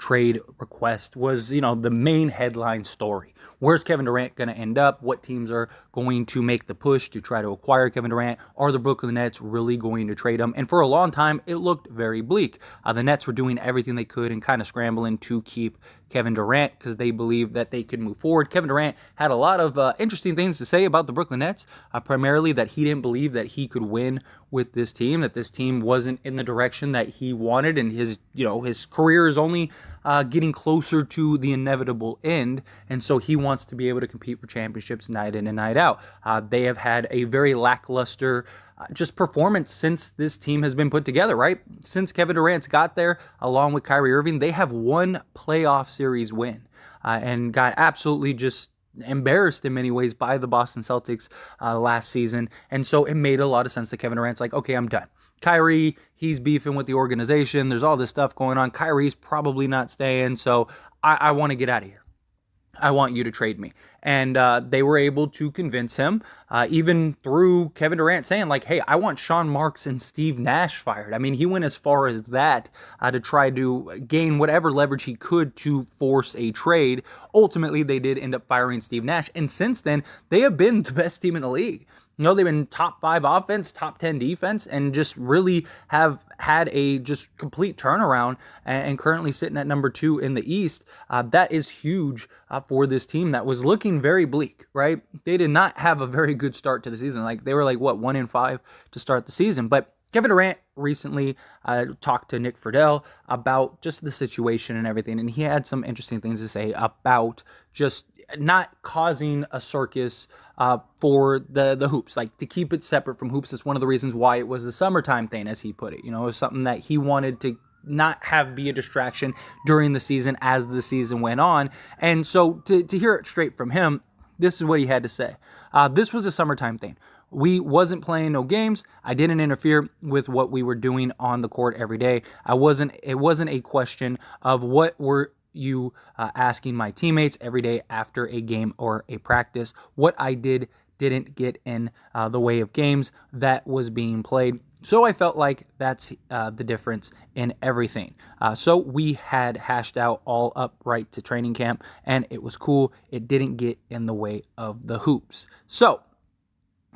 trade request was, the main headline story. Where's Kevin Durant going to end up? What teams are going to make the push to try to acquire Kevin Durant? Are the Brooklyn Nets really going to trade him? And for a long time, it looked very bleak. The Nets were doing everything they could and kind of scrambling to keep Kevin Durant because they believed that they could move forward. Kevin Durant had a lot of interesting things to say about the Brooklyn Nets, primarily that he didn't believe that he could win with this team, that this team wasn't in the direction that he wanted, and his career is only getting closer to the inevitable end, and so he wants to be able to compete for championships night in and night out. They have had a very lackluster just performance since this team has been put together, right? Since Kevin Durant's got there, along with Kyrie Irving, they have one playoff series win and got absolutely just embarrassed in many ways by the Boston Celtics last season. And so it made a lot of sense that Kevin Durant's like, okay, I'm done. Kyrie, he's beefing with the organization. There's all this stuff going on. Kyrie's probably not staying, so I want to get out of here. I want you to trade me. And they were able to convince him, even through Kevin Durant saying like, hey, I want Sean Marks and Steve Nash fired. I mean, he went as far as that to try to gain whatever leverage he could to force a trade. Ultimately, they did end up firing Steve Nash. And since then, they have been the best team in the league. They've been top 5 offense, top 10 defense, and just really have had a just complete turnaround and currently sitting at number 2 in the East. That is huge for this team that was looking very bleak, right? They did not have a very good start to the season. They were 1-5 to start the season, but Kevin Durant recently talked to Nick Friedel about just the situation and everything, and he had some interesting things to say about just not causing a circus for the hoops, to keep it separate from hoops. That's one of the reasons why it was the summertime thing, as he put it. It was something that he wanted to not have be a distraction during the season as the season went on. And so to hear it straight from him, this is what he had to say. This was a summertime thing. We wasn't playing no games. I didn't interfere with what we were doing on the court every day. It wasn't a question of what were you asking my teammates every day after a game or a practice. What I didn't get in the way of games that was being played. So I felt like that's the difference in everything. So we had hashed out all up right to training camp, and it was cool. It didn't get in the way of the hoops. So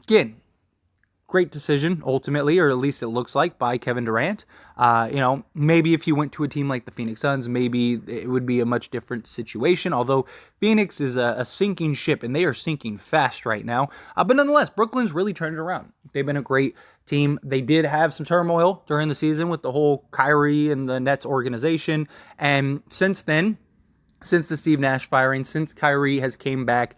again, great decision ultimately, or at least it looks like, by Kevin Durant. Maybe if you went to a team like the Phoenix Suns, maybe it would be a much different situation, although Phoenix is a sinking ship, and they are sinking fast right now. But nonetheless, Brooklyn's really turned it around. They've been a great team. They did have some turmoil during the season with the whole Kyrie and the Nets organization, and since then, since the Steve Nash firing, since Kyrie has came back,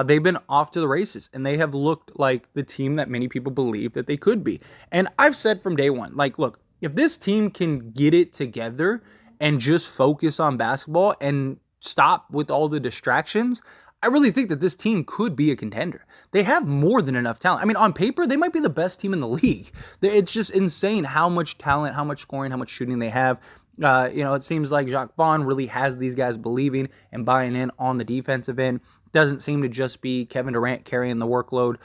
they've been off to the races, and they have looked like the team that many people believe that they could be. And I've said from day one, look, if this team can get it together and just focus on basketball and stop with all the distractions, I really think that this team could be a contender. They have more than enough talent. I mean, on paper, they might be the best team in the league. It's just insane how much talent, how much scoring, how much shooting they have. It seems like Jacques Vaughn really has these guys believing and buying in on the defensive end. Doesn't seem to just be Kevin Durant carrying the workload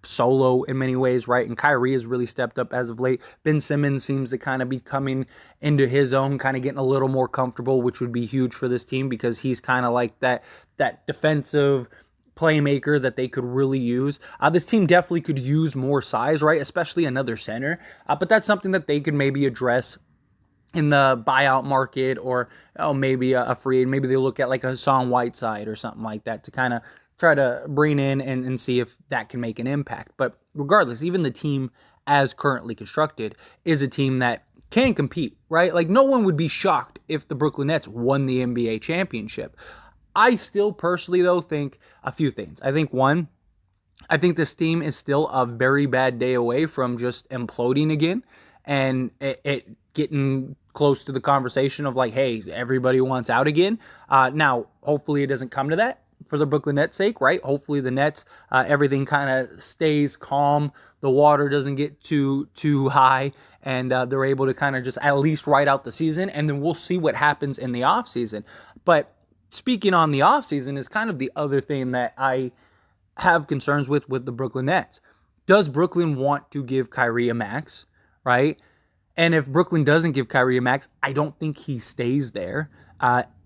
solo in many ways, right? And Kyrie has really stepped up as of late. Ben Simmons seems to kind of be coming into his own, kind of getting a little more comfortable, which would be huge for this team because he's kind of like that defensive playmaker that they could really use. This team definitely could use more size, right? Especially another center. But that's something that they could maybe address in the buyout market, or maybe a free, maybe they look at like a Hassan Whiteside or something like that to kind of try to bring in and see if that can make an impact. But regardless, even the team as currently constructed is a team that can compete, right? No one would be shocked if the Brooklyn Nets won the NBA championship. I still personally, though, think a few things. I think one, I think this team is still a very bad day away from just imploding again and it getting close to the conversation of hey, everybody wants out again. Now, hopefully it doesn't come to that for the Brooklyn Nets' sake, right? Hopefully the Nets, everything kind of stays calm. The water doesn't get too high, and they're able to kind of just at least ride out the season, and then we'll see what happens in the offseason. But speaking on the offseason is kind of the other thing that I have concerns with the Brooklyn Nets. Does Brooklyn want to give Kyrie a max, right? And if Brooklyn doesn't give Kyrie a max, I don't think he stays there.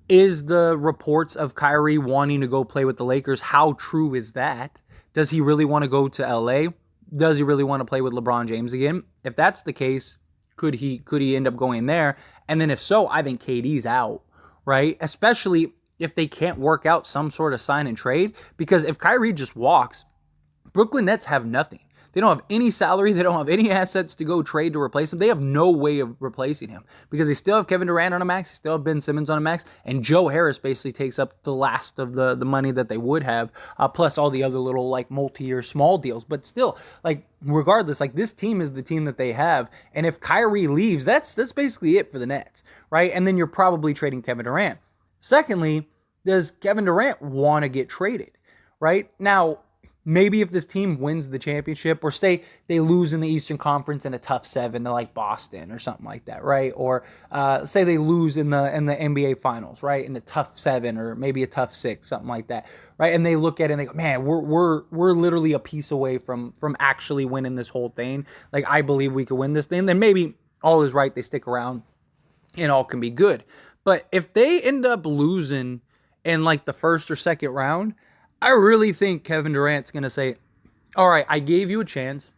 Is the reports of Kyrie wanting to go play with the Lakers, how true is that? Does he really want to go to LA? Does he really want to play with LeBron James again? If that's the case, could he end up going there? And then if so, I think KD's out, right? Especially if they can't work out some sort of sign and trade. Because if Kyrie just walks, Brooklyn Nets have nothing. They don't have any salary. They don't have any assets to go trade to replace him. They have no way of replacing him because they still have Kevin Durant on a max. They still have Ben Simmons on a max. And Joe Harris basically takes up the last of the money that they would have, plus all the other little like multi-year small deals. But still, like regardless, like this team is the team that they have. And if Kyrie leaves, that's basically it for the Nets, right? And then you're probably trading Kevin Durant. Secondly, does Kevin Durant want to get traded, right? Now, maybe if this team wins the championship or say they lose in the Eastern Conference in a tough 7 to like Boston or something like that, right? Or say they lose in the NBA Finals, right? In the tough 7 or maybe a tough 6, something like that, right? And they look at it and they go, man, we're literally a piece away from actually winning this whole thing. Like I believe we could win this thing. Then maybe all is right. They stick around and all can be good. But if they end up losing in like the first or second round, I really think Kevin Durant's going to say, all right, I gave you a chance.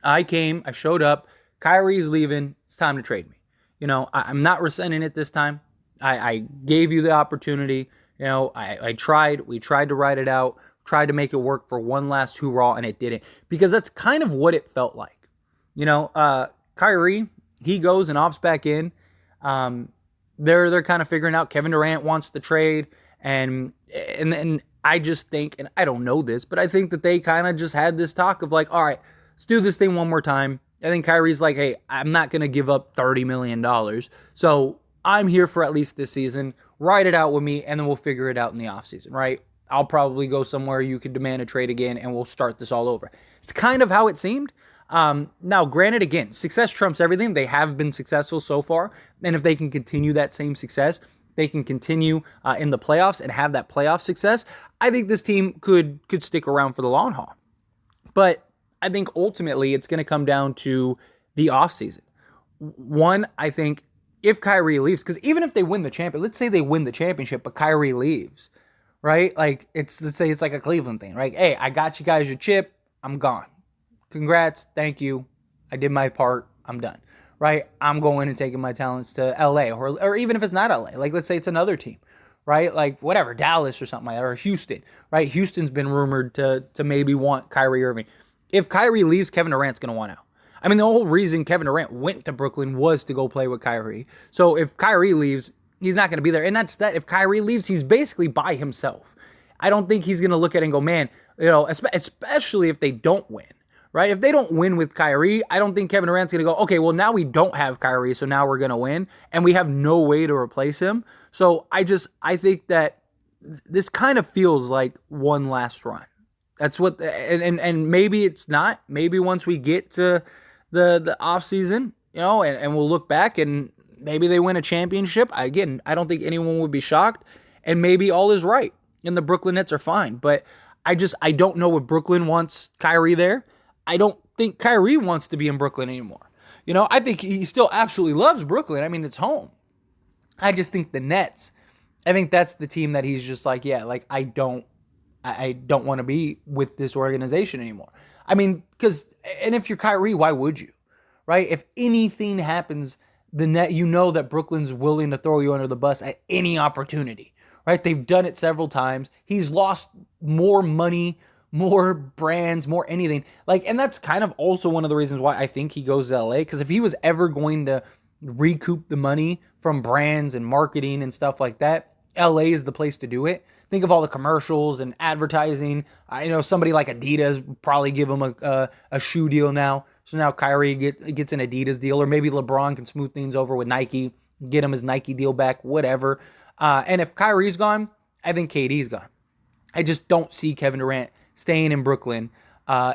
I came, I showed up. Kyrie's leaving. It's time to trade me. You know, I'm not rescinding it this time. I gave you the opportunity. You know, I tried. We tried to write it out, tried to make it work for one last hoorah, and it didn't. Because that's kind of what it felt like. You know, Kyrie, he goes and opts back in. They're kind of figuring out Kevin Durant wants the trade. And I just think, and I don't know this, but I think that they kind of just had this talk of like, all right, let's do this thing one more time. I think Kyrie's like, hey, I'm not going to give up $30 million. So I'm here for at least this season. Write it out with me, and then we'll figure it out in the offseason, right? I'll probably go somewhere you could demand a trade again, and we'll start this all over. It's kind of how it seemed. Now, granted, again, success trumps everything. They have been successful so far, and if they can continue that same success, they can continue in the playoffs and have that playoff success, I think this team could stick around for the long haul. But I think ultimately it's going to come down to the offseason. One, I think if Kyrie leaves, because even if they win the championship, let's say they win the championship, but Kyrie leaves, right? Like let's say it's like a Cleveland thing, right? Hey, I got you guys your chip. I'm gone. Congrats. Thank you. I did my part. I'm done. Right? I'm going and taking my talents to LA or even if it's not LA, like let's say it's another team, right? Like whatever, Dallas or something like that, or Houston, right? Houston's been rumored to maybe want Kyrie Irving. If Kyrie leaves, Kevin Durant's going to want out. I mean, the whole reason Kevin Durant went to Brooklyn was to go play with Kyrie. So if Kyrie leaves, he's not going to be there. And that's that. If Kyrie leaves, he's basically by himself. I don't think he's going to look at it and go, man, you know, especially if they don't win. Right? If they don't win with Kyrie, I don't think Kevin Durant's going to go, okay, well, now we don't have Kyrie, so now we're going to win, and we have no way to replace him. So I think that this kind of feels like one last run. That's what, and maybe it's not. Maybe once we get to the offseason, you know, and we'll look back and maybe they win a championship. Again, I don't think anyone would be shocked, and maybe all is right, and the Brooklyn Nets are fine. But I don't know if Brooklyn wants Kyrie there. I don't think Kyrie wants to be in Brooklyn anymore. You know, I think he still absolutely loves Brooklyn. I mean, it's home. I just think the Nets, I think that's the team that he's just like, yeah, like I don't want to be with this organization anymore. I mean, and if you're Kyrie, why would you? Right? If anything happens, the net, you know that Brooklyn's willing to throw you under the bus at any opportunity. Right? They've done it several times. He's lost more money, more brands, more anything. Like, and that's kind of also one of the reasons why I think he goes to LA. Because if he was ever going to recoup the money from brands and marketing and stuff like that, LA is the place to do it. Think of all the commercials and advertising. I know somebody like Adidas probably give him a shoe deal now. So now Kyrie gets an Adidas deal, or maybe LeBron can smooth things over with Nike, get him his Nike deal back, whatever. And if Kyrie's gone, I think KD's gone. I just don't see Kevin Durant staying in Brooklyn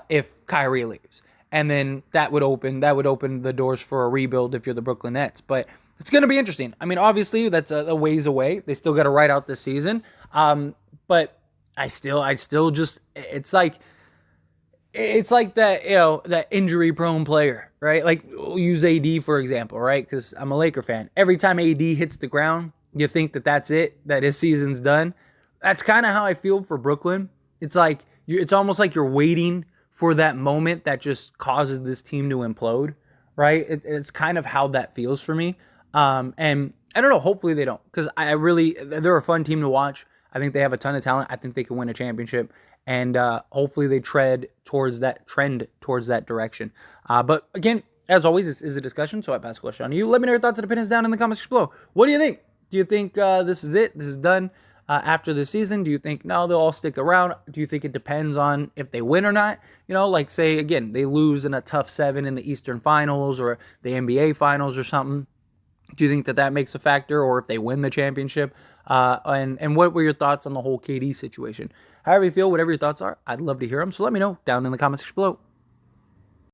if Kyrie leaves. And then that would open the doors for a rebuild if you're the Brooklyn Nets. But it's going to be interesting. I mean, obviously, that's a ways away. They still got to ride out this season. But I still just, it's like, It's like that, that injury prone player, right? Like, we'll use AD for example, right? Because I'm a Laker fan. Every time AD hits the ground, you think that that's it, that his season's done. That's kind of how I feel for Brooklyn. It's like it's almost like you're waiting for that moment that just causes this team to implode, right? It's kind of how that feels for me. And I don't know. Hopefully they don't, because they're a fun team to watch. I think they have a ton of talent. I think they can win a championship, and hopefully they trend towards that direction. But again, as always, this is a discussion, so I pass the question on to you. Let me know your thoughts and opinions down in the comments below. What do you think? Do you think this is it? This is done after the season? Do you think no, they'll all stick around? Do you think it depends on if they win or not? Like say again, they lose in a tough 7 in the Eastern Finals or the NBA Finals or something. Do you think that makes a factor, or if they win the championship? And what were your thoughts on the whole KD situation? However you feel, whatever your thoughts are, I'd love to hear them. So let me know down in the comments below.